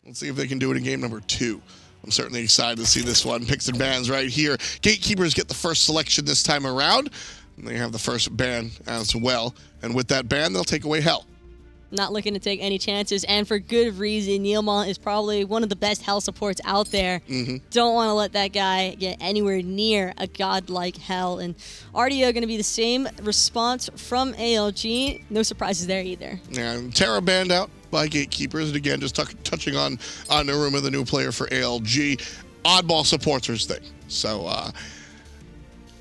Let's see if they can do it in game number 2. I'm certainly excited to see this one. Picks and bans right here. Gatekeepers get the first selection this time around. And they have the first ban as well. And with that ban, they'll take away Hell. Not looking to take any chances, and for good reason. NeiruMah is probably one of the best Hell supports out there. Don't want to let that guy get anywhere near a god like Hell. And RDO going to be the same response from ALG. No surprises there either. Yeah, Terra banned out by Gatekeepers. And again, just touching on NeiruMah, the new player for ALG. Oddball supports his thing. So,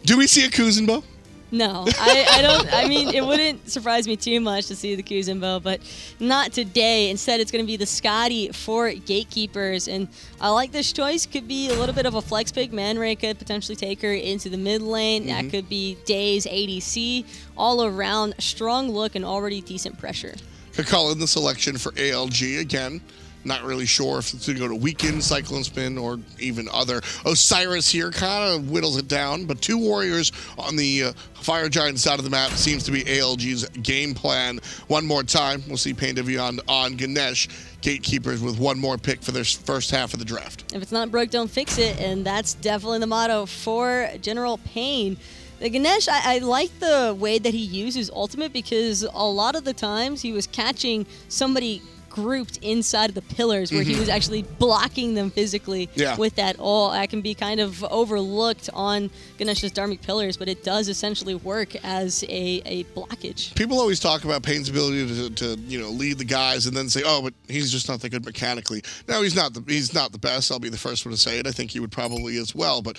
do we see a Kuzenbo? No, I don't. I mean, it wouldn't surprise me too much to see the Kuzenbo, but not today. Instead, it's going to be the Skadi for Gatekeepers, and I like this choice. Could be a little bit of a flex pick. ManRay could potentially take her into the mid lane. That could be Day's ADC. All around, strong look and already decent pressure. Could call in the selection for ALG again. Not really sure if it's going to go to Weekend, CycloneSpin, or even other. Osiris here kind of whittles it down, but 2 warriors on the Fire Giant side of the map seems to be ALG's game plan. One more time, we'll see PainDeViande on Ganesha. Gatekeepers with one more pick for their first half of the draft. If it's not broke, don't fix it, and that's definitely the motto for General Pain. The Ganesha, I like the way that he uses ultimate because a lot of the times he was catching somebody grouped inside of the pillars where he was actually blocking them physically with that ult. That can be kind of overlooked on Ganesha's Dharmic pillars, but it does essentially work as a blockage. People always talk about Pain's ability to lead the guys and then say, oh, but he's just not that good mechanically. No, he's not the best. I'll be the first one to say it. I think he would probably as well, but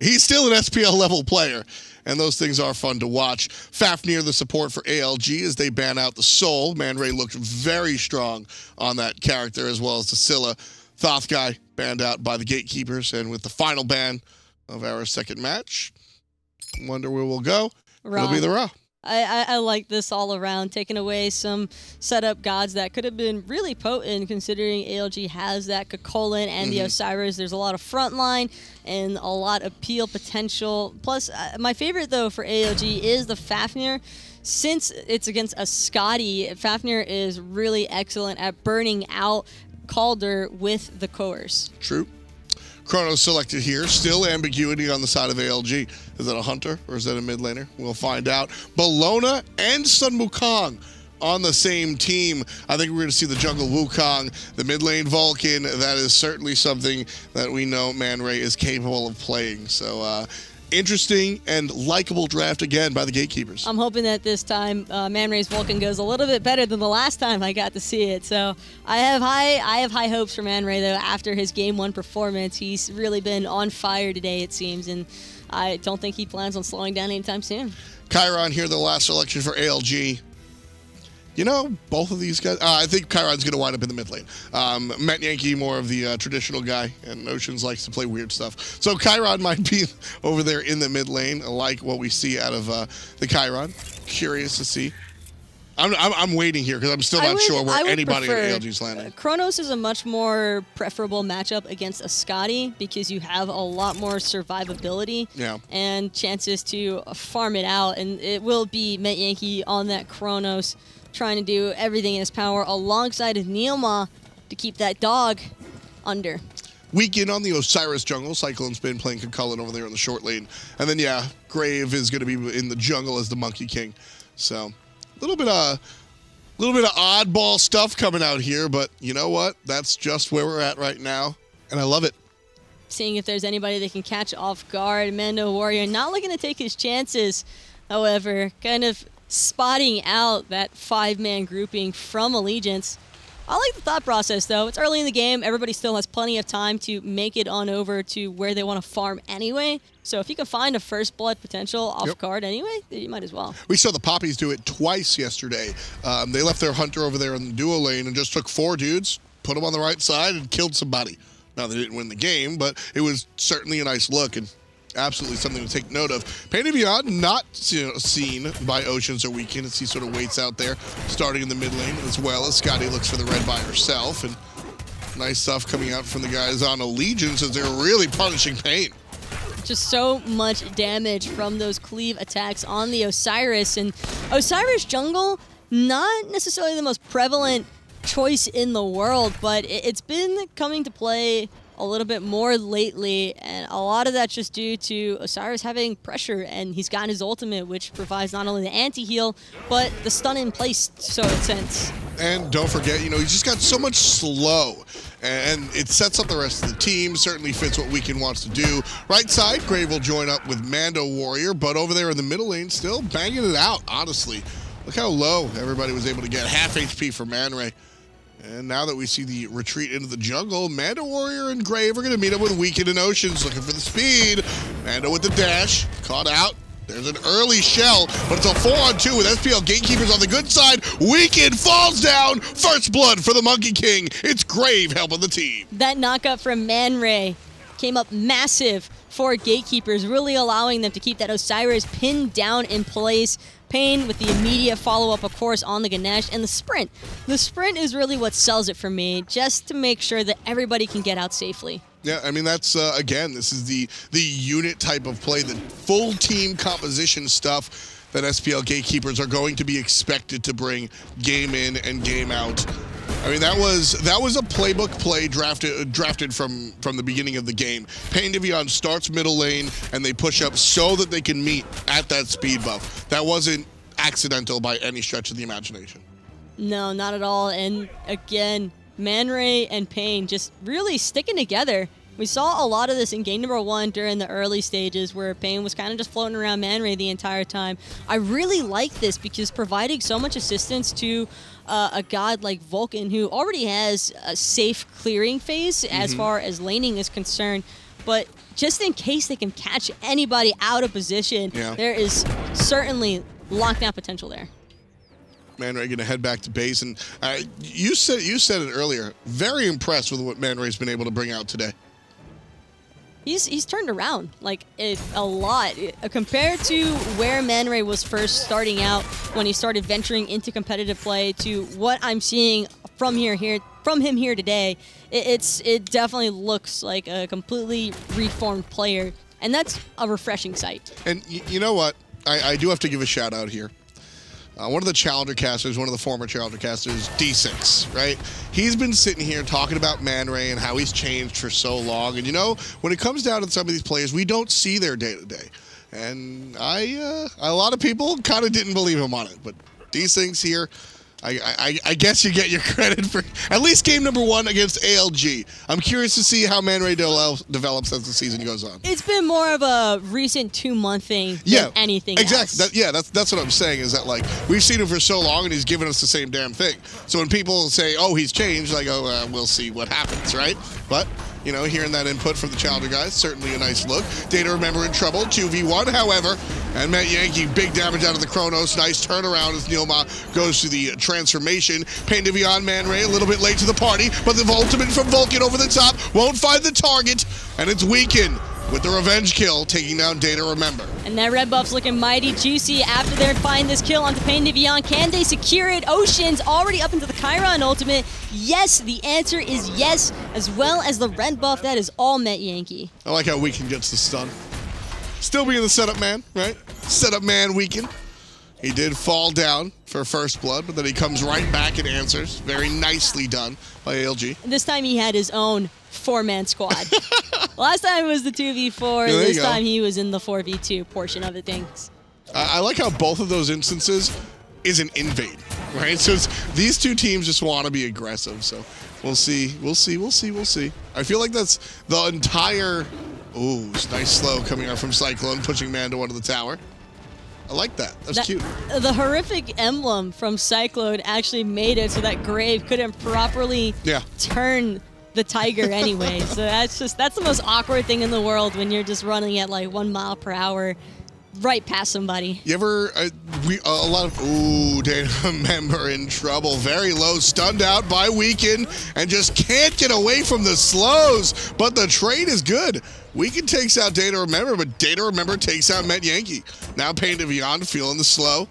he's still an SPL level player, and those things are fun to watch. Fafnir, the support for ALG, as they ban out the Soul. ManRay looked very strong on that character, as well as the Scylla. Thoth guy banned out by the Gatekeepers, and with the final ban of our second match, wonder where we'll go. It'll be the Ra. I like this all around, taking away some setup gods that could have been really potent considering ALG has that Chulainn and the Osiris. There's a lot of frontline and a lot of peel potential. Plus, my favorite, though, for ALG is the Fafnir. Since it's against a Skadi, Fafnir is really excellent at burning out Calder with the Coerce. True. Chronos selected here. Still ambiguity on the side of ALG. Is that a Hunter or is that a mid laner? We'll find out. Bellona and Sun Wukong on the same team. I think we're going to see the jungle Wukong, the mid lane Vulcan. That is certainly something that we know ManRay is capable of playing. So, interesting and likable draft again by the Gatekeepers. I'm hoping that this time ManRay's Vulcan goes a little bit better than the last time I got to see it. So I have high hopes for ManRay, though. After his game 1 performance, he's really been on fire today, it seems, and I don't think he plans on slowing down anytime soon. Chiron here, the last selection for ALG. You know, both of these guys, I think Chiron's going to wind up in the mid lane. Metyankey, more of the traditional guy, and Oceans likes to play weird stuff. So Chiron might be over there in the mid lane. I like what we see out of the Chiron. Curious to see. I'm waiting here because I'm still not sure where anybody in ALG's landing. Chronos is a much more preferable matchup against a Skadi because you have a lot more survivability and chances to farm it out. And it will be Metyankey on that Chronos, trying to do everything in his power alongside of NeiruMah to keep that dog under. Weekend on the Osiris jungle. CycloneSpin playing Chulainn over there in the short lane. And then, yeah, Grave is going to be in the jungle as the Monkey King. So, a little bit of oddball stuff coming out here, but you know what? That's just where we're at right now, and I love it. Seeing if there's anybody that can catch off guard. MandoWarrior not looking to take his chances, however, kind of spotting out that 5-man grouping from Allegiance. I like the thought process, though. It's early in the game. Everybody still has plenty of time to make it on over to where they want to farm anyway. So if you can find a first blood potential off card anyway, you might as well. We saw the Poppies do it twice yesterday. They left their Hunter over there in the duo lane and just took 4 dudes, put them on the right side, and killed somebody. Now, they didn't win the game, but it was certainly a nice look and absolutely something to take note of. PainDeViande not seen by Oceans or Weekend as he sort of waits out there, starting in the mid lane, as well as Skadi looks for the red by herself. And nice stuff coming out from the guys on Allegiance as they're really punishing Pain. Just so much damage from those cleave attacks on the Osiris. And Osiris jungle, not necessarily the most prevalent choice in the world, but it's been coming to play a little bit more lately, and a lot of that's just due to Osiris having pressure, and he's got his ultimate, which provides not only the anti-heal, but the stun in place, so it sense. And don't forget, you know, he's just got so much slow, and it sets up the rest of the team, certainly fits what Wukong wants to do. Right side, Grave will join up with MandoWarrior, but over there in the middle lane, still banging it out, honestly. Look how low everybody was able to get. Half HP for ManRay. And now that we see the retreat into the jungle, MandoWarrior and Grave are going to meet up with Wukong and Oceans, looking for the speed. Mando with the dash, caught out. There's an early shell, but it's a 4-on-2 with SPL Gatekeepers on the good side. Wukong falls down. First blood for the Monkey King. It's Grave helping the team. That knockup from ManRay came up massive for Gatekeepers, really allowing them to keep that Osiris pinned down in place. Pain with the immediate follow-up, of course, on the Ganesha, and the sprint. The sprint is really what sells it for me, just to make sure that everybody can get out safely. Yeah, I mean, that's, again, this is the unit type of play, the full team composition stuff that SPL Gatekeepers are going to be expected to bring game in and game out. I mean, that was a playbook play drafted from the beginning of the game. PainDeViande starts middle lane, and they push up so that they can meet at that speed buff. That wasn't accidental by any stretch of the imagination. No, not at all. And again, ManRay and Pain just really sticking together. We saw a lot of this in game number 1 during the early stages where Pain was kind of just floating around ManRay the entire time. I really like this because providing so much assistance to a god like Vulcan, who already has a safe clearing phase as far as laning is concerned, but just in case they can catch anybody out of position, there is certainly lockdown potential there. ManRay going to head back to base, and you said it earlier. Very impressed with what ManRay's been able to bring out today. He's turned around like a lot compared to where ManRay was first starting out when he started venturing into competitive play to what I'm seeing from him here today. It definitely looks like a completely reformed player, and that's a refreshing sight. And you know what? I do have to give a shout out here. One of the Challenger casters, one of the former Challenger casters, D6, right? He's been sitting here talking about ManRay and how he's changed for so long. And, you know, when it comes down to some of these players, we don't see their day-to-day. And a lot of people kind of didn't believe him on it. But D6 here, I guess you get your credit for at least game number 1 against ALG. I'm curious to see how ManRay develops as the season goes on. It's been more of a recent 2-month thing than anything else. That's what I'm saying, is that, like, we've seen him for so long and he's given us the same damn thing. So when people say, oh, he's changed, I go, we'll see what happens, right? But, you know, hearing that input from the Challenger guys, certainly a nice look. DayToRemeber in trouble, 2v1, however, and Metyankey, big damage out of the Chronos. Nice turnaround as NeiruMah goes to the transformation. PainDeViande, ManRay, a little bit late to the party, but the ultimate from Vulcan over the top won't find the target, and it's Wukong with the revenge kill, taking down DayToRemeber. And that red buff's looking mighty juicy after they find this kill onto PainDeViande. Can they secure it? Ocean's already up into the Chiron ultimate. Yes, the answer is yes, as well as the red buff. That is all Metyankey. I like how Wukong gets the stun. Still being the setup man, right? Setup man Wukong. He did fall down for first blood, but then he comes right back and answers. Very nicely done by ALG. This time he had his own 4-man squad. Last time it was the 2v4. Yeah, this time he was in the 4v2 portion of the things. I like how both of those instances is an invade, right? So these two teams just want to be aggressive. So we'll see. We'll see. I feel like that's the entire... Ooh, nice slow coming out from Cyclone, pushing Mando onto the tower. I like that. That's cute. The horrific emblem from Cyclone actually made it so that Grave couldn't properly turn the Tiger anyway. So that's the most awkward thing in the world when you're just running at like 1 mile per hour right past somebody. You ever, a lot of, ooh, DayToRemeber in trouble. Very low, stunned out by Wukong, and just can't get away from the slows. But the trade is good. Wukong takes out DayToRemeber, but DayToRemeber takes out Metyankey. Now PainDeViande feeling the slow.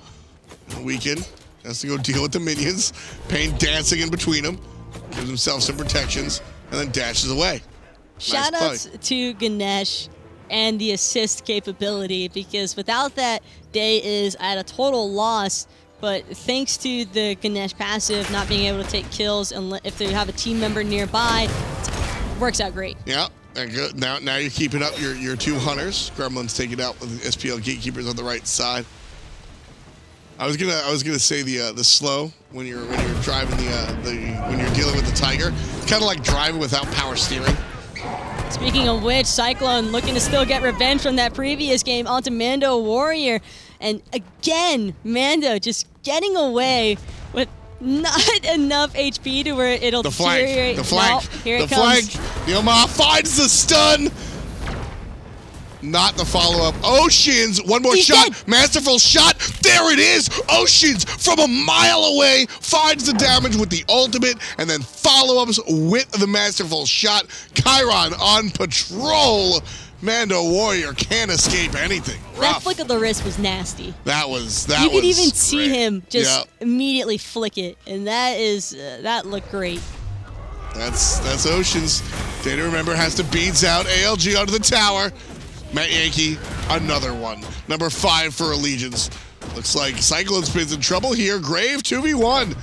Wukong has to go deal with the minions. Pain dancing in between them. Gives himself some protections, and then dashes away. Shoutouts to Ganesha and the assist capability, because without that, Day is at a total loss. but thanks to the Ganesh passive not being able to take kills, and if they have a team member nearby, it works out great. Yeah, good. Now you're keeping up your 2 hunters. Gremlin's taking out with the SPL Gatekeepers on the right side. I was gonna say the slow when you're driving when you're dealing with the Tiger, kind of like driving without power steering. Speaking of which, Cyclone looking to still get revenge from that previous game onto MandoWarrior. And again, Mando just getting away with not enough HP to where it'll deteriorate. The flank. Nope, here it comes. NeiruMah finds the stun. Not the follow-up. Oceans, one more shot. Dead. Masterful shot. There it is. Oceans from a mile away finds the damage with the ultimate, and then follow-ups with the masterful shot. Chiron on patrol. MandoWarrior can't escape anything. Rough. That flick of the wrist was nasty. That was You could even see great. him just immediately flick it, and that looked great. That's Oceans. DayToRemeber has to beats out ALG onto the tower. Metyankey, another one. Number 5 for Allegiance. Looks like CycloneSpin's in trouble here. Grave 2v1.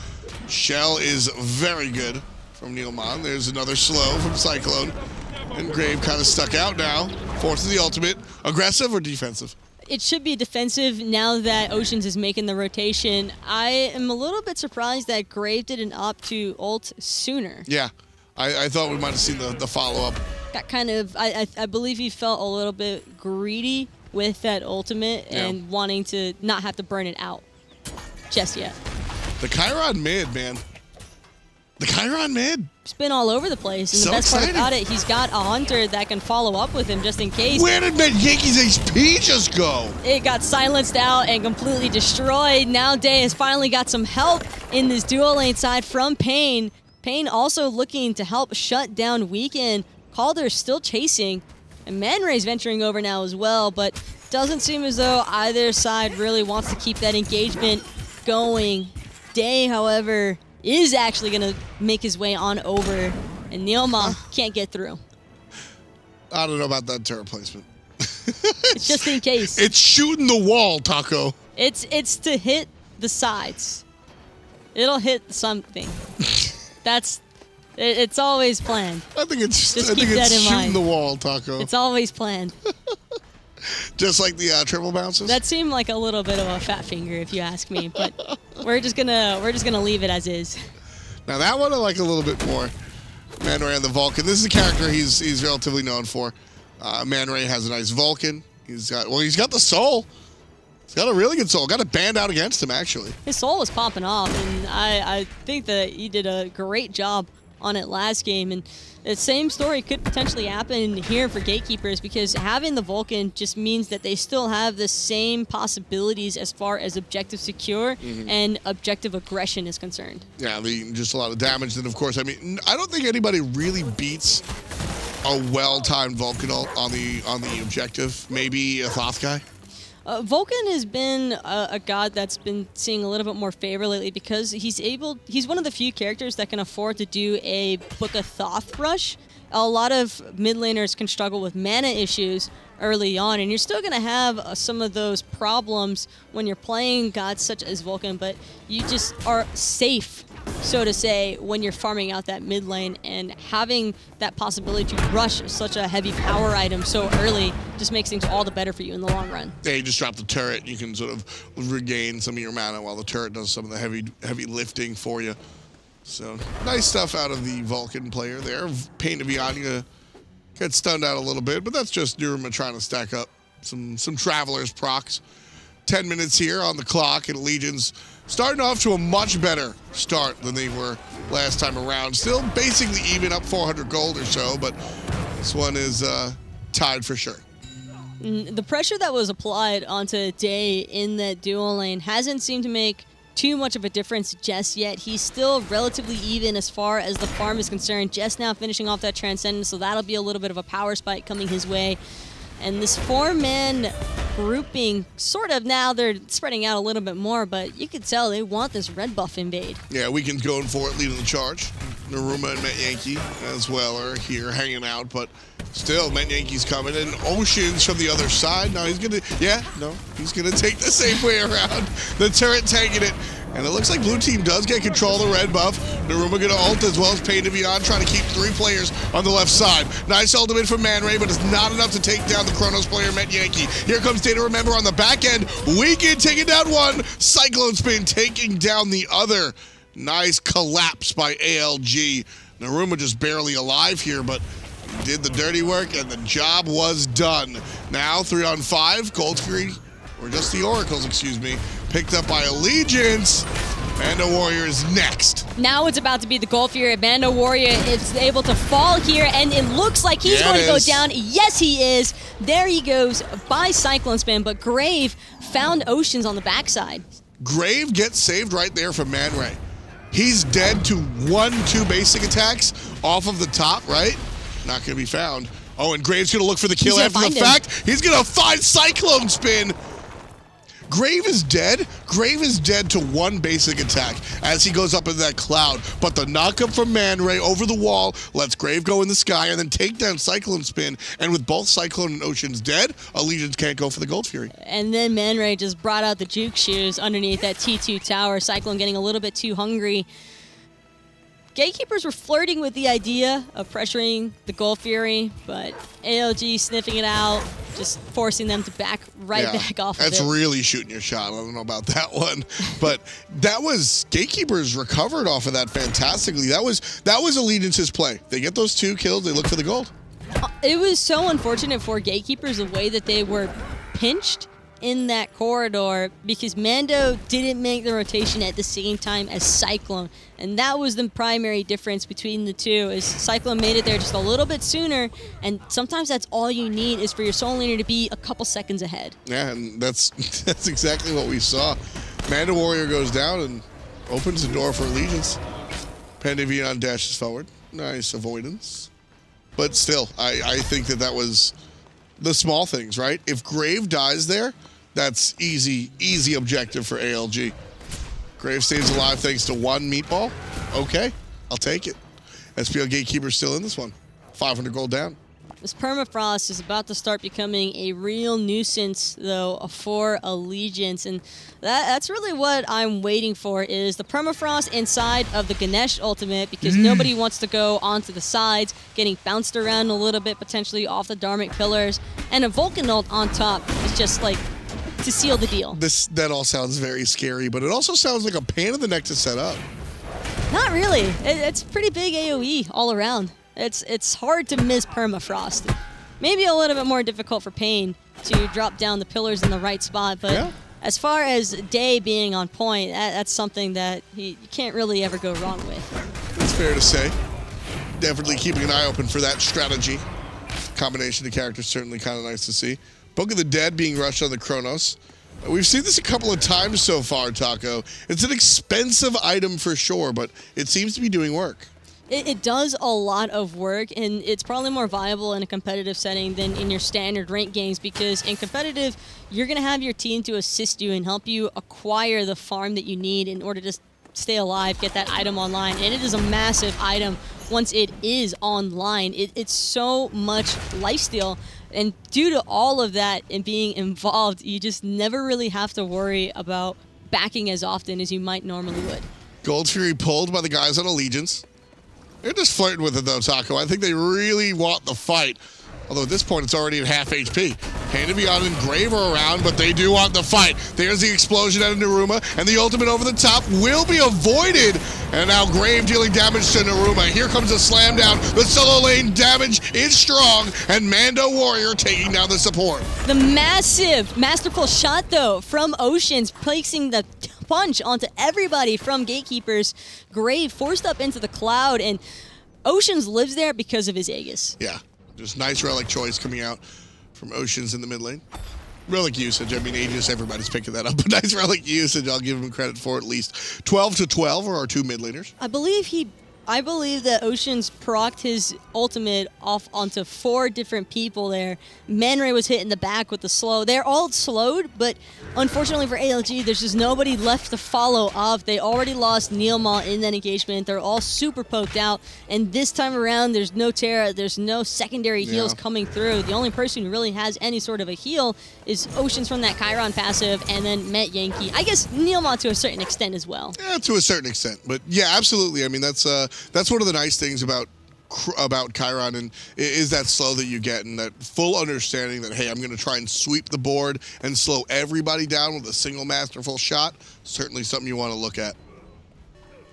Shell is very good from NeiruMah. There's another slow from Cyclone. And Grave kind of stuck out now. Forces the ultimate. Aggressive or defensive? It should be defensive now that Oceans is making the rotation. I am a little bit surprised that Grave didn't opt to ult sooner. Yeah, I thought we might have seen the follow-up. Got kind of, I believe he felt a little bit greedy with that ultimate and wanting to not have to burn it out just yet. The Chiron mid, man. The Chiron mid. It's been all over the place, and So the best part exciting. about it, he's got a hunter that can follow up with him just in case. Where did Metyankey's HP just go? It got silenced out and completely destroyed. Now Day has finally got some help in this dual lane side from Pain. Pain also looking to help shut down Weekend. Calder's still chasing, and ManRay's venturing over now as well, but doesn't seem as though either side really wants to keep that engagement going. Day, however, is actually going to make his way on over, and NeiruMah can't get through. I don't know about that turret placement. It's just in case. It's shooting the wall, Taco. It's to hit the sides. It'll hit something. It's always planned. I think it's Just I think keep that it's in shooting mind. the wall, Taco. It's always planned. Just like the triple bounces. That seemed like a little bit of a fat finger, if you ask me, but we're just gonna leave it as is. Now that one I like a little bit more. ManRay on the Vulcan. This is a character he's relatively known for. ManRay has a nice Vulcan. He's got the soul. He's got a really good soul. Got a band out against him actually. His soul was popping off, and I think that he did a great job on it last game, and the same story could potentially happen here for Gatekeepers, because having the Vulcan just means that they still have the same possibilities as far as objective secure and objective aggression is concerned. Yeah, just a lot of damage. And of course, I mean, I don't think anybody really beats a well-timed Vulcan on the objective. Maybe a Thoth guy. Vulcan has been a god that's been seeing a little bit more favor lately, because he's one of the few characters that can afford to do a Book of Thoth rush. A lot of mid laners can struggle with mana issues early on, and you're still going to have some of those problems when you're playing gods such as Vulcan, but you just are safe, so to say, when you're farming out that mid lane, and having that possibility to rush such a heavy power item so early just makes things all the better for you in the long run. Yeah, you just drop the turret. You can sort of regain some of your mana while the turret does some of the heavy lifting for you. So nice stuff out of the Vulcan player there. PainDeViande gets stunned out a little bit, but that's just NeiruMah trying to stack up some Travelers procs. 10 minutes here on the clock, and Legion's starting off to a much better start than they were last time around. Still basically even, up 400 gold or so, but this one is tied for sure. The pressure that was applied onto Day in that dual lane hasn't seemed to make too much of a difference just yet. He's still relatively even as far as the farm is concerned, just now finishing off that Transcendence, so that'll be a little bit of a power spike coming his way. And this 4-man grouping, sort of now they're spreading out a little bit more, but you could tell they want this red buff invade. Yeah, Weekend's going for it, leading the charge. NeiruMah and Metyankey as well are here hanging out, but still, Metyankey's coming in. Oceans from the other side. Now he's gonna, he's gonna take the same way around. The turret taking it. And it looks like blue team does get control of the red buff. NeiruMah gonna ult as well as PainDeViande, trying to keep 3 players on the left side. Nice ultimate from ManRay, but it's not enough to take down the Chronos player Metyankey. Here comes DayToRemeber on the back end. Weekend taking down one. CycloneSpin taking down the other. Nice collapse by ALG. NeiruMah just barely alive here, but did the dirty work and the job was done. Now 3-on-5, Gold Fury, or just the Oracles, excuse me, picked up by Allegiance. MandoWarrior is next. Now it's about to be the Gold Fury. MandoWarrior is able to fall here, and it looks like he's going to go down. Yes, he is. There he goes by CycloneSpin, but Grave found Oceans on the backside. Grave gets saved right there from ManRay. He's dead to 1-2 basic attacks off of the top, right? Not going to be found. Oh, and Grave's going to look for the kill after the fact. He's going to find CycloneSpin. Grave is dead. Grave is dead to 1 basic attack as he goes up in that cloud. But the knockup from ManRay over the wall lets Grave go in the sky and then take down CycloneSpin. And with both Cyclone and Oceans dead, Allegiance can't go for the Gold Fury. And then ManRay just brought out the juke shoes underneath that T2 tower. Cyclone getting a little bit too hungry. Gatekeepers were flirting with the idea of pressuring the Gold Fury, but ALG sniffing it out, just forcing them to back back off of it. That's really shooting your shot. I don't know about that one. But that was, Gatekeepers recovered off of that fantastically. That was Allegiance's play. They get those 2 kills, they look for the gold. It was so unfortunate for Gatekeepers the way that they were pinched in that corridor because Mando didn't make the rotation at the same time as Cyclone, and that was the primary difference between the two. Is Cyclone made it there just a little bit sooner, and sometimes that's all you need is for your soul leader to be a couple seconds ahead. Yeah, and that's exactly what we saw. MandoWarrior goes down and opens the door for Allegiance. PainDeViande dashes forward. Nice avoidance. But still, I think that was the small things, right? If Grave dies there, that's easy objective for ALG. Grave stays alive thanks to 1 meatball. Okay, I'll take it. SPL Gatekeepers still in this one. 500 gold down. This permafrost is about to start becoming a real nuisance, though, for Allegiance, and that's really what I'm waiting for, is the permafrost inside of the Ganesha ultimate, because nobody wants to go onto the sides, getting bounced around a little bit, potentially off the Dharmic pillars, and a Vulcan ult on top is just like to seal the deal. That all sounds very scary, but it also sounds like a pain in the neck to set up. Not really. It's pretty big AoE all around. It's hard to miss permafrost. Maybe a little bit more difficult for Pain to drop down the pillars in the right spot, but as far as Day being on point, that's something that you can't really ever go wrong with. It's fair to say. Definitely keeping an eye open for that strategy. Combination of characters certainly kind of nice to see. Book of the Dead being rushed on the Chronos. We've seen this a couple of times so far, Taco. It's an expensive item for sure, but it seems to be doing work. It does a lot of work, and it's probably more viable in a competitive setting than in your standard rank games, because in competitive, you're going to have your team to assist you and help you acquire the farm that you need in order to stay alive, get that item online, and it is a massive item once it is online. It's so much lifesteal, and due to all of that and being involved, you just never really have to worry about backing as often as you might normally would. Gold Fury pulled by the guys on Allegiance. They're just flirting with it, though, Taco. I think they really want the fight. Although at this point, it's already at half HP. PainDeViande and Grave are around, but they do want the fight. There's the explosion out of NeiruMah, and the ultimate over the top will be avoided. And now Grave dealing damage to NeiruMah. Here comes a slam down. The solo lane damage is strong, and MandoWarrior taking down the support. The massive, masterful shot, though, from Oceans, placing the punch onto everybody from Gatekeepers. Grave forced up into the cloud, and Oceans lives there because of his Aegis. Yeah, just nice relic choice coming out from Oceans in the mid lane. Relic usage, I mean, Aegis, everybody's picking that up, but nice relic usage. I'll give him credit for at least. 12 to 12 are our 2 mid laners. I believe he I believe that Ocean's procced his ultimate off onto 4 different people there. ManRay was hit in the back with the slow. They're all slowed, but unfortunately for ALG, there's just nobody left to follow up. They already lost NeiruMah in that engagement. They're all super poked out, and this time around, there's no Terra, there's no secondary heals coming through. The only person who really has any sort of a heal is Ocean's from that Chiron passive, and then Metyankey. I guess NeiruMah to a certain extent as well. Yeah, to a certain extent, but yeah, absolutely. I mean, that's one of the nice things about Chiron, and is that slow that you get and that full understanding that, hey, I'm going to try and sweep the board and slow everybody down with a single masterful shot. Certainly something you want to look at.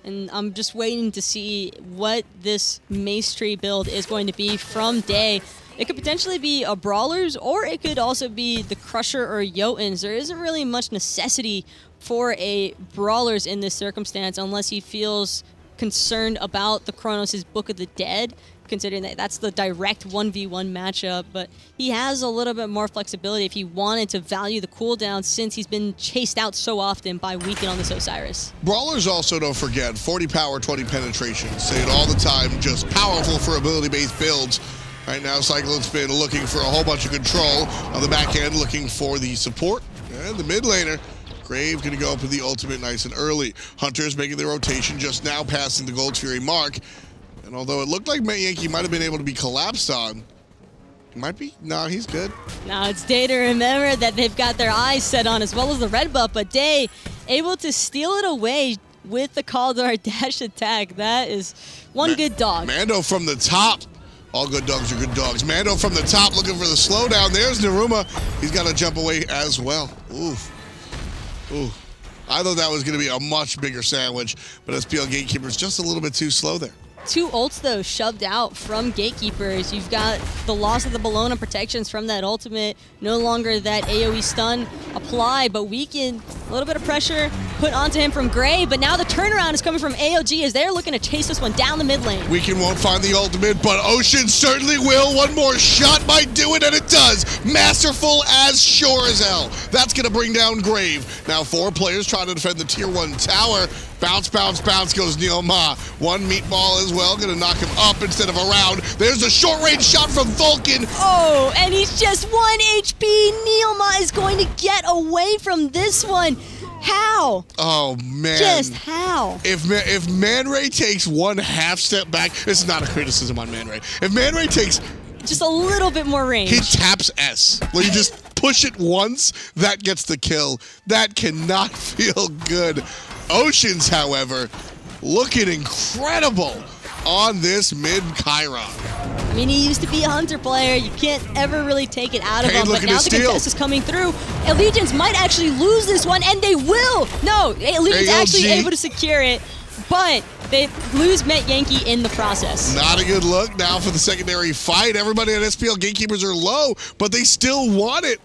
And I'm just waiting to see what this Mace Tree build is going to be from Day. It could potentially be a Brawlers, or it could also be the Crusher or Jotuns. There isn't really much necessity for a Brawlers in this circumstance unless he feels concerned about the Chronos' Book of the Dead, considering that that's the direct 1v1 matchup, but he has a little bit more flexibility if he wanted to value the cooldown since he's been chased out so often by Weekend on this Osiris. Brawlers also, don't forget, 40 power, 20 penetration. Say it all the time, just powerful for ability-based builds. Right now, CycloneSpin looking for a whole bunch of control on the back end, looking for the support, and the mid laner. Grave going to go up with the ultimate nice and early. Hunters making their rotation, just now passing the Gold Fury mark. And although it looked like Metyankey might have been able to be collapsed on, he might be? No, he's good. Now it's DayToRemeber that they've got their eyes set on, as well as the red buff, but Day able to steal it away with the Kaldor dash attack. That is one good dog. Mando from the top. All good dogs are good dogs. Mando from the top looking for the slowdown. There's NeiruMah. He's got to jump away as well. Oof. Ooh. I thought that was going to be a much bigger sandwich, but SPL Gatekeepers just a little bit too slow there. 2 ults, though, shoved out from Gatekeepers. You've got the loss of the Bellona protections from that ultimate. No longer that AoE stun apply, but Weekend, a little bit of pressure put onto him from Gray, but now the turnaround is coming from AOG as they're looking to chase this one down the mid lane. Weekend won't find the ultimate, but Ocean certainly will. One more shot might do it, and it does. Masterful as sure as hell. That's going to bring down Grave. Now 4 players trying to defend the tier 1 tower. Bounce, bounce, bounce goes NeiruMah. 1 meatball as well, gonna knock him up instead of around. There's a short-range shot from Vulcan. Oh, and he's just 1 HP. NeiruMah is going to get away from this one. How? Oh, man. Just how? If ManRay takes 1 half step back, this is not a criticism on ManRay. If ManRay takes just a little bit more range. He taps S. Well, you just push it once, that gets the kill. That cannot feel good. Oceans, however, looking incredible on this mid Chiron. I mean, he used to be a Hunter player. You can't ever really take it out of him, but now the contest is coming through. Allegiance might actually lose this one, and they will! No, Allegiance actually able to secure it, but they lose Metyankey in the process. Not a good look now for the secondary fight. Everybody at SPL Gatekeepers are low, but they still want it.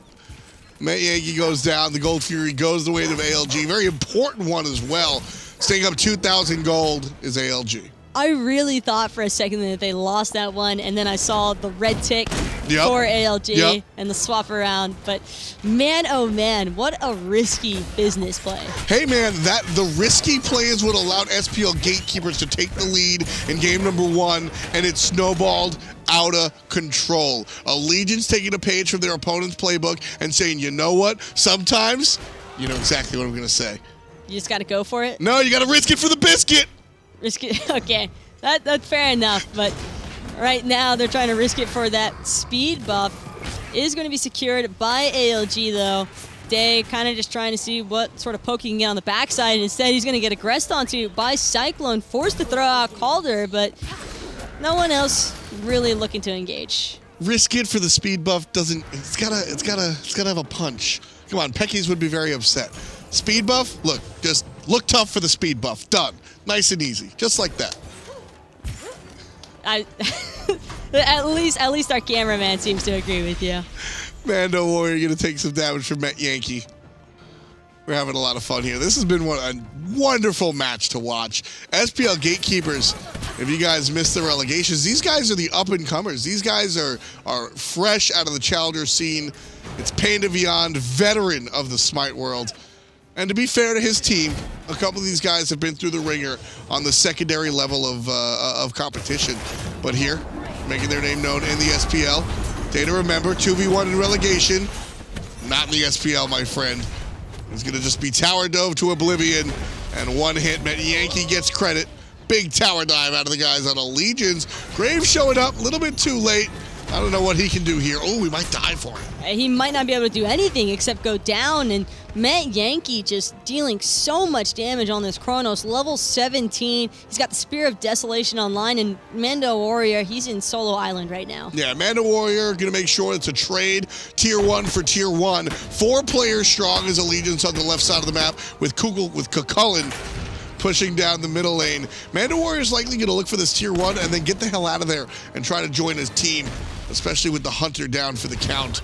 Metyankey goes down. The Gold Fury goes the way of ALG. Very important one as well. Staying up 2,000 gold is ALG. I really thought for a second that they lost that one, and then I saw the red tick for ALG and the swap around. But man, oh man, what a risky business play. Hey man, the risky plays would allow SPL Gatekeepers to take the lead in game number 1, and it snowballed out of control. Allegiance taking a page from their opponent's playbook and saying, you know what? Sometimes, you know exactly what I'm going to say. You just got to go for it? No, you got to risk it for the biscuit. Risk it? Okay, that's fair enough, but right now they're trying to risk it for that speed buff. It is going to be secured by ALG, though. Day kind of just trying to see what sort of poke he can get on the backside, and instead he's going to get aggressed onto by Cyclone, forced to throw out Calder, but no one else really looking to engage. Risk it for the speed buff doesn't. It's gotta have a punch. Come on, Peckies would be very upset. Speed buff, look, just look tough for the speed buff. Done, nice and easy, just like that. At least our cameraman seems to agree with you. MandoWarrior gonna take some damage from Metyankey. We're having a lot of fun here. This has been a wonderful match to watch. SPL Gatekeepers, if you guys missed the relegations, these guys are the up-and-comers. These guys are fresh out of the challenger scene. It's PainDeViande, veteran of the Smite world. And to be fair to his team, a couple of these guys have been through the ringer on the secondary level of competition. But here, making their name known in the SPL, DayToRemeber, 2v1 in relegation. Not in the SPL, my friend. He's going to just be tower dove to oblivion. And one hit, Metyankey gets credit. Big tower dive out of the guys on Allegiance. Graves showing up a little bit too late. I don't know what he can do here. Oh, we might die for him. He might not be able to do anything except go down, and Metyankey just dealing so much damage on this Chronos. Level 17. He's got the Spear of Desolation online, and MandoWarrior, he's in solo island right now. Yeah, MandoWarrior going to make sure it's a trade. Tier 1 for Tier 1. 4 players strong as Allegiance on the left side of the map with Chulainn pushing down the middle lane. MandoWarrior is likely going to look for this Tier 1 and then get the hell out of there and try to join his team, especially with the Hunter down for the count.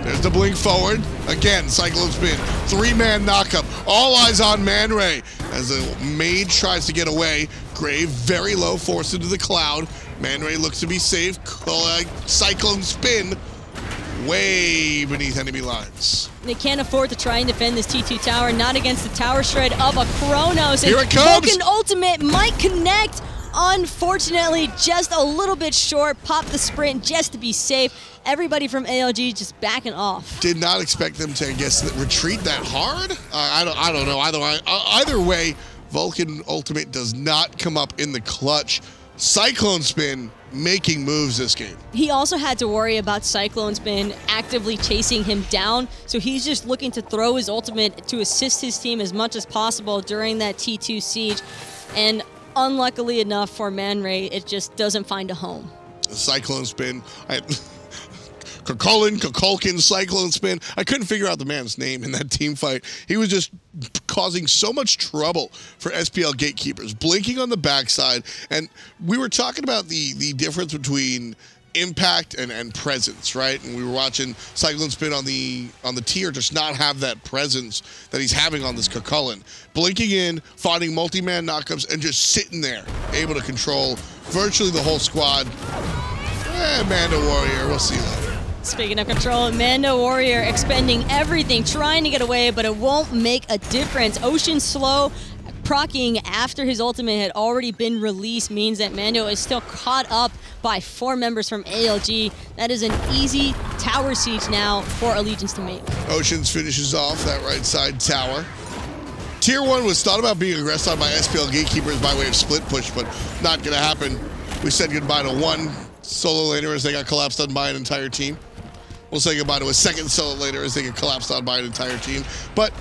There's the blink forward. Again, CycloneSpin. 3-man knockup. All eyes on ManRay as the mage tries to get away. Grave very low, forced into the cloud. ManRay looks to be safe. CycloneSpin way beneath enemy lines. They can't afford to try and defend this T2 tower, not against the tower shred of a Chronos. Here it comes! Vulcan ultimate might connect. Unfortunately, just a little bit short. Pop the sprint just to be safe. Everybody from ALG just backing off. Did not expect them to, I guess, retreat that hard. I don't know. Either way, Vulcan ultimate does not come up in the clutch. CycloneSpin making moves this game. He also had to worry about CycloneSpin actively chasing him down, so he's just looking to throw his ultimate to assist his team as much as possible during that T2 siege. And unluckily enough for ManRay, it just doesn't find a home. CycloneSpin. Kukulkan, CycloneSpin. I couldn't figure out the man's name in that team fight. He was just causing so much trouble for SPL Gatekeepers, blinking on the backside. And we were talking about the difference between impact and presence, right? And we were watching CycloneSpin on the tier just not have that presence that he's having on this Chulainn. Blinking in, finding multi-man knockups, and just sitting there, able to control virtually the whole squad. MandoWarrior, we'll see you later. Speaking of control, MandoWarrior expending everything, trying to get away, but it won't make a difference. Ocean slow, proccing after his ultimate had already been released means that Mando is still caught up by 4 members from ALG. That is an easy tower siege now for Allegiance to make. Oceans finishes off that right side tower. Tier 1 was thought about being aggressed on by SPL Gatekeepers by way of split push, but not going to happen. We said goodbye to one solo laner as they got collapsed on by an entire team. We'll say goodbye to a second solo later as they get collapsed on by an entire team. But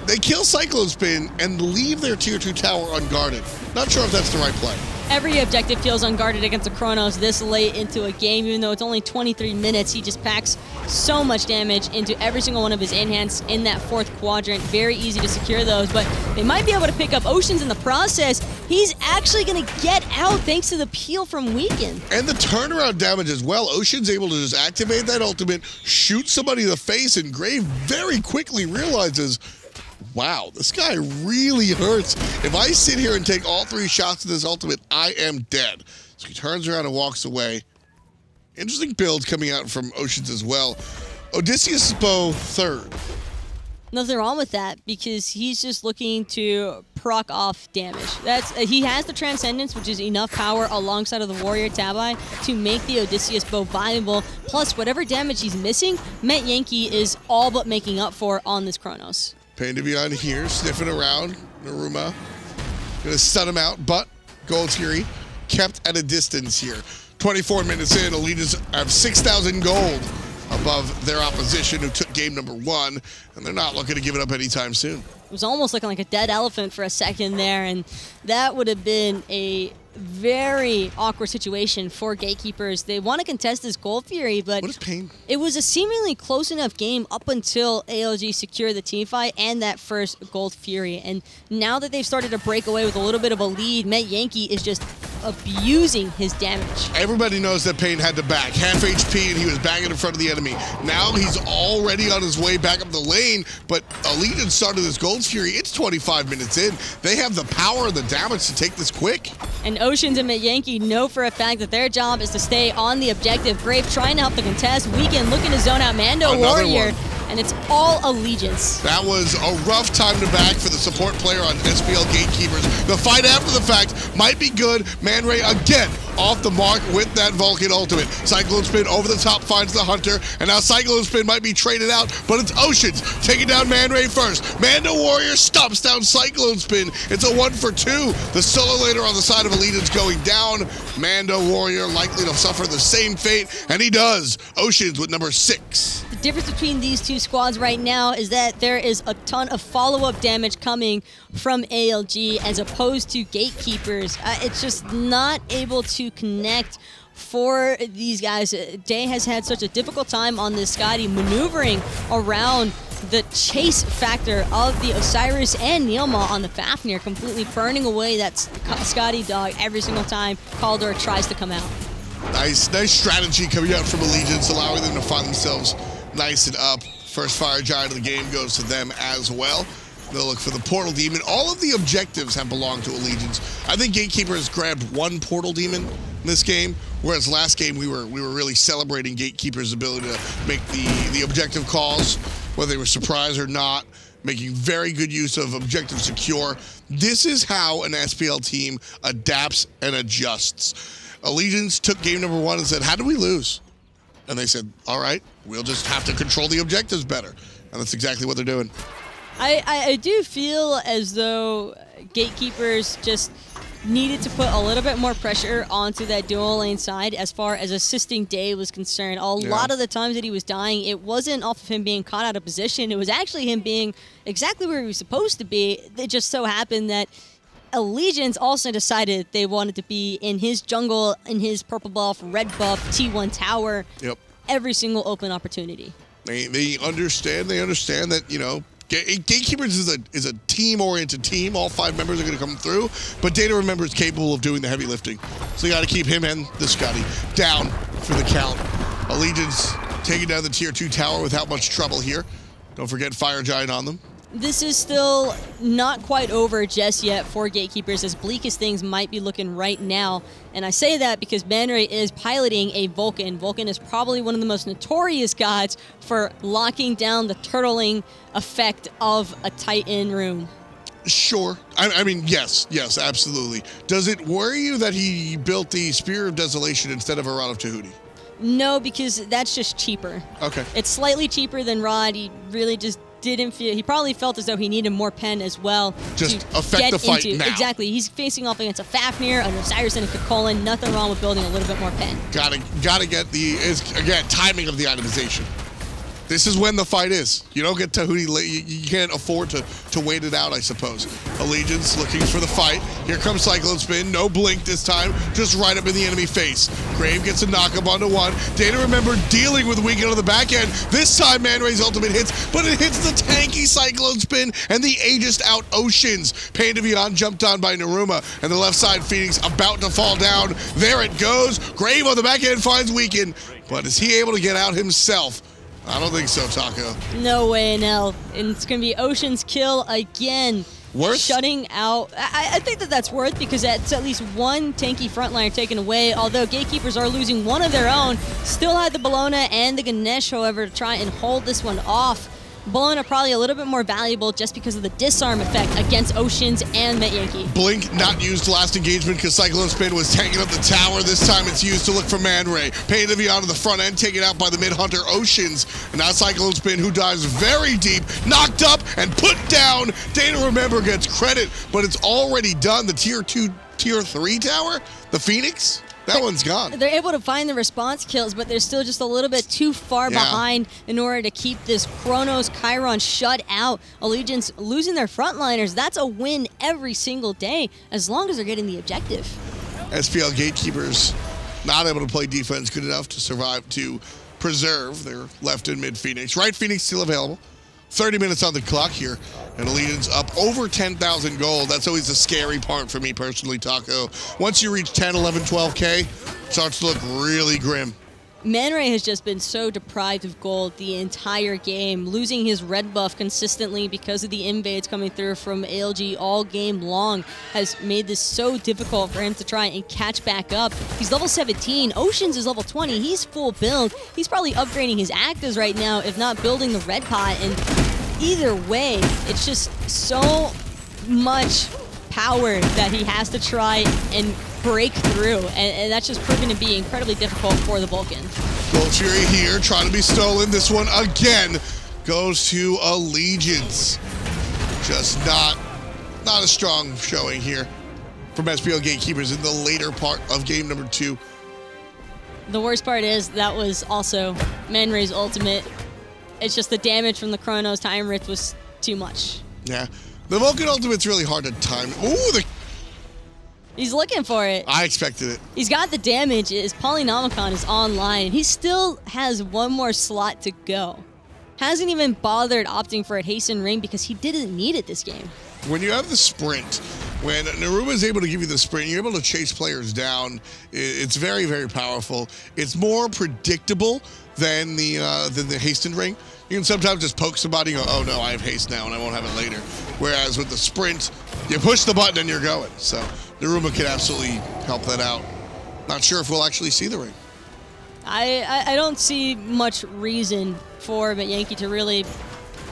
they kill CycloneSpin and leave their Tier 2 tower unguarded. Not sure if that's the right play. Every objective feels unguarded against the Chronos this late into a game, even though it's only 23 minutes. He just packs so much damage into every single one of his in-hands in that 4th quadrant. Very easy to secure those, but they might be able to pick up Oceans in the process. He's actually going to get out thanks to the peel from Weekend. And the turnaround damage as well. Ocean's able to just activate that ultimate, shoot somebody in the face, and Grave very quickly realizes, wow, this guy really hurts. If I sit here and take all 3 shots of this ultimate, I am dead. So he turns around and walks away. Interesting build coming out from Oceans as well. Odysseus' bow 3rd. Nothing wrong with that because he's just looking to proc off damage. He has the Transcendence, which is enough power alongside of the Warrior Tabi to make the Odysseus bow viable. Plus, whatever damage he's missing, Metyankey is all but making up for on this Chronos. PainDeViande here, sniffing around. NeiruMah gonna stun him out, but Gold Fury kept at a distance here. 24 minutes in, Allegiance have 6,000 gold above their opposition who took game number 1, and they're not looking to give it up anytime soon. It was almost looking like a dead elephant for a second there, and that would have been a very awkward situation for Gatekeepers. They want to contest this Gold Fury, but what is pain? It was a seemingly close enough game up until ALG secured the team fight and that first Gold Fury. And now that they've started to break away with a little bit of a lead, Metyankey is just abusing his damage. Everybody knows that Pain had to back. Half HP and he was banging in front of the enemy. Now he's already on his way back up the lane, but Allegiance started this Gold Fury. It's 25 minutes in. They have the power and the damage to take this quick. And Oceans and Metyankey know for a fact that their job is to stay on the objective. Grave trying to help the contest. Weekend looking to zone out MandoWarrior. and it's all Allegiance. That was a rough time to back for the support player on SPL Gatekeepers. The fight after the fact might be good. ManRay again off the mark with that Vulcan ultimate. CycloneSpin over the top finds the Hunter, and now CycloneSpin might be traded out, but it's Oceans taking down ManRay first. MandoWarrior stomps down CycloneSpin. It's a 1-for-2. The solo laner on the side of Allegiance going down. MandoWarrior likely to suffer the same fate, and he does. Oceans with number 6. The difference between these two squads right now is that there is a ton of follow-up damage coming from ALG as opposed to Gatekeepers. It's just not able to connect for these guys. Day has had such a difficult time on this Skadi maneuvering around the chase factor of the Osiris and NeiruMah on the Fafnir, completely burning away that Skadi dog every single time Kaldor tries to come out. Nice strategy coming out from Allegiance, allowing them to find themselves nice and up. First fire giant of the game goes to them as well. They'll look for the Portal Demon. All of the objectives have belonged to Allegiance. I think Gatekeepers grabbed one Portal Demon in this game, whereas last game we were really celebrating Gatekeepers' ability to make the objective calls, whether they were surprised or not, making very good use of objective secure. This is how an SPL team adapts and adjusts. Allegiance took game number 1 and said, how did we lose? And they said, all right, we'll just have to control the objectives better. And that's exactly what they're doing. I do feel as though Gatekeepers just needed to put a little bit more pressure onto that dual lane side as far as assisting Day was concerned. A lot of the times that he was dying, it wasn't off of him being caught out of position. It was actually him being exactly where he was supposed to be. It just so happened that Allegiance also decided they wanted to be in his jungle, in his purple buff, red buff, T1 tower. Yep. Every single open opportunity. They understand that, you know, Gatekeepers is a team-oriented team. All 5 members are going to come through, but DayToRemeber is capable of doing the heavy lifting. So you got to keep him and the Skadi down for the count. Allegiance taking down the tier 2 tower without much trouble here. Don't forget Fire Giant on them. This is still not quite over just yet for Gatekeepers, as bleak as things might be looking right now. And I say that because ManRay is piloting a Vulcan. Vulcan is probably one of the most notorious gods for locking down the turtling effect of a Titan rune. Sure. I mean, yes, absolutely. Does it worry you that he built the Spear of Desolation instead of a Rod of Tahuti? No, because that's just cheaper. Okay. It's slightly cheaper than Rod. He really just didn't feel, he probably felt as though he needed more pen as well. Just to affect get the fight into. now. Exactly. He's facing off against a Fafnir, an Osiris, and a Chulainn. Nothing wrong with building a little bit more pen. Gotta get again, timing of the itemization. This is when the fight is. You don't get Tahuti late. You can't afford to wait it out, I suppose. Allegiance looking for the fight. Here comes CycloneSpin. No blink this time. Just right up in the enemy face. Grave gets a knock-up onto 1. DayToRemeber dealing with Weekend on the back end. This time ManRay's ultimate hits, but it hits the tanky CycloneSpin and the aegis out Oceans. PainDeViande jumped on by NeiruMah, and the left side Phoenix about to fall down. There it goes. Grave on the back end finds Weekend, but is he able to get out himself? I don't think so, Taco. No way in hell. And it's going to be Ocean's kill again. Worth? Shutting out. I think that's worth, because that's at least one tanky frontliner taken away. Although Gatekeepers are losing one of their own. Still had the Bellona and the Ganesha, however, to try and hold this one off. Bellona probably a little bit more valuable just because of the disarm effect against Oceans and Metyankey. Blink not used last engagement because CycloneSpin was tanking up the tower. This time it's used to look for ManRay. PainDeViande on the front end, taken out by the mid-hunter Oceans. And now CycloneSpin, who dives very deep, knocked up and put down. DayToRemeber gets credit, but it's already done. The tier 2, tier 3 tower, the Phoenix, that one's gone. They're able to find the response kills, but they're still just a little bit too far behind in order to keep this Chronos Chiron shut out. Allegiance losing their frontliners. That's a win every single day, as long as they're getting the objective. SPL Gatekeepers not able to play defense good enough to survive, to preserve their left and mid Phoenix. Right Phoenix still available. 30 minutes on the clock here, and Allegiance up over 10,000 gold. That's always the scary part for me personally, Taco. Once you reach 10, 11, 12K, it starts to look really grim. ManRay has just been so deprived of gold the entire game, losing his red buff consistently because of the invades coming through from ALG all game long has made this so difficult for him to try and catch back up. He's level 17, Oceans is level 20, he's full build. He's probably upgrading his actives right now, if not building the red pot, and either way, it's just so much power that he has to try and break through, and that's just proven to be incredibly difficult for the Vulcan. Gold Fury here, trying to be stolen. This one again goes to Allegiance. Just not a strong showing here from SPL Gatekeepers in the later part of game number 2. The worst part is that was also ManRay's ultimate. It's just the damage from the Chronos to hi-rez was too much. Yeah, the Vulcan ultimate's really hard to time. Ooh, He's looking for it. I expected it. He's got the damage. His Polynomicon is online. He still has one more slot to go. Hasn't even bothered opting for a Hasten Ring because he didn't need it this game. When you have the sprint, when NeiruMah is able to give you the sprint, you're able to chase players down. It's very, very powerful. It's more predictable than the Hasten Ring. You can sometimes just poke somebody and go, oh no, I have haste now and I won't have it later. Whereas with the sprint, you push the button and you're going. So NeiruMah can absolutely help that out. Not sure if we'll actually see the ring. I don't see much reason for Metyankey to really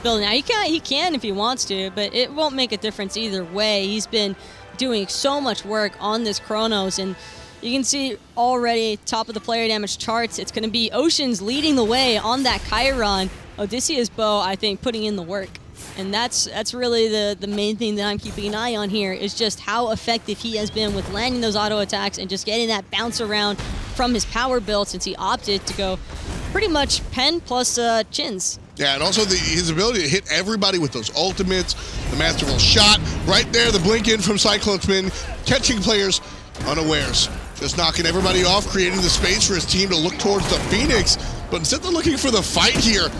build. Now he can if he wants to, but it won't make a difference either way. He's been doing so much work on this Chronos, and you can see already top of the player damage charts. It's going to be Oceans leading the way on that Chiron. Odysseus bow, I think, putting in the work. And that's really the main thing that I'm keeping an eye on here, is just how effective he has been with landing those auto attacks and just getting that bounce around from his power build, since he opted to go pretty much pen plus chins. Yeah, and also his ability to hit everybody with those ultimates, the masterful shot, right there, the blink in from CycloneSpin, catching players unawares. Just knocking everybody off, creating the space for his team to look towards the Phoenix. But instead of looking for the fight here,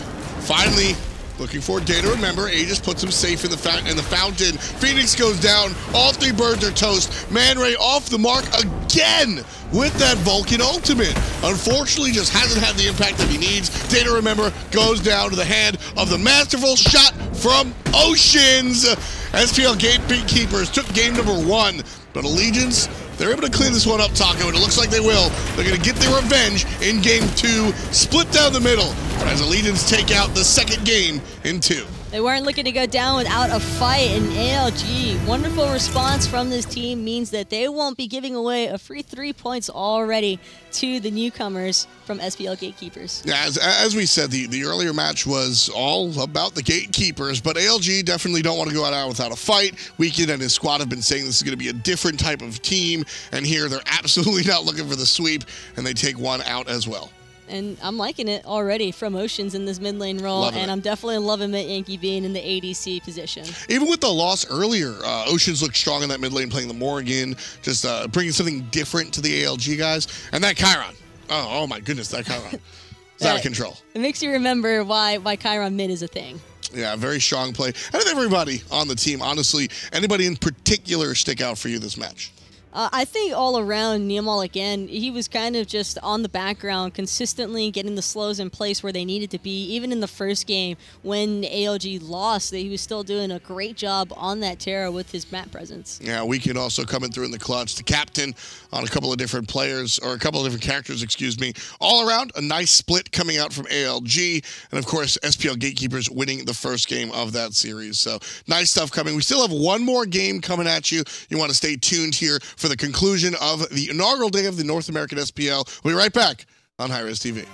finally looking for DayToRemeber. Aegis puts him safe in the fountain. Phoenix goes down. All 3 birds are toast. ManRay off the mark again with that Vulcan ultimate. Unfortunately, just hasn't had the impact that he needs. DayToRemeber goes down to the hand of the masterful shot from Oceans. SPL Gatekeepers took game number 1, but Allegiance, they're able to clean this one up, Taco, and it looks like they will. They're going to get their revenge in game 2, split down the middle, as Allegiance take out the second game in 2. They weren't looking to go down without a fight, and ALG, wonderful response from this team means that they won't be giving away a free 3 points already to the newcomers from SPL Gatekeepers. Yeah, as we said, the earlier match was all about the Gatekeepers, but ALG definitely don't want to go out without a fight. Weekend and his squad have been saying this is going to be a different type of team, and here they're absolutely not looking for the sweep, and they take one out as well. And I'm liking it already from Oceans in this mid lane role, and I'm definitely loving Metyankey being in the ADC position. Even with the loss earlier, Oceans looked strong in that mid lane, playing the Morrigan, just bringing something different to the ALG guys. And that Chiron, oh my goodness, that Chiron, it's out of control. It makes you remember why Chiron mid is a thing. Yeah, very strong play. And everybody on the team, honestly, anybody in particular stick out for you this match? I think all around, NeiruMah, again, he was kind of just on the background, consistently getting the slows in place where they needed to be. Even in the first game, when ALG lost, he was still doing a great job on that Terra with his map presence. Yeah, Weekend also coming through in the clutch. The captain on a couple of different players, or a couple of different characters, excuse me. All around, a nice split coming out from ALG. And, of course, SPL Gatekeepers winning the first game of that series. So, nice stuff coming. We still have one more game coming at you. You want to stay tuned here for the conclusion of the inaugural day of the North American SPL. We'll be right back on hi-rez TV.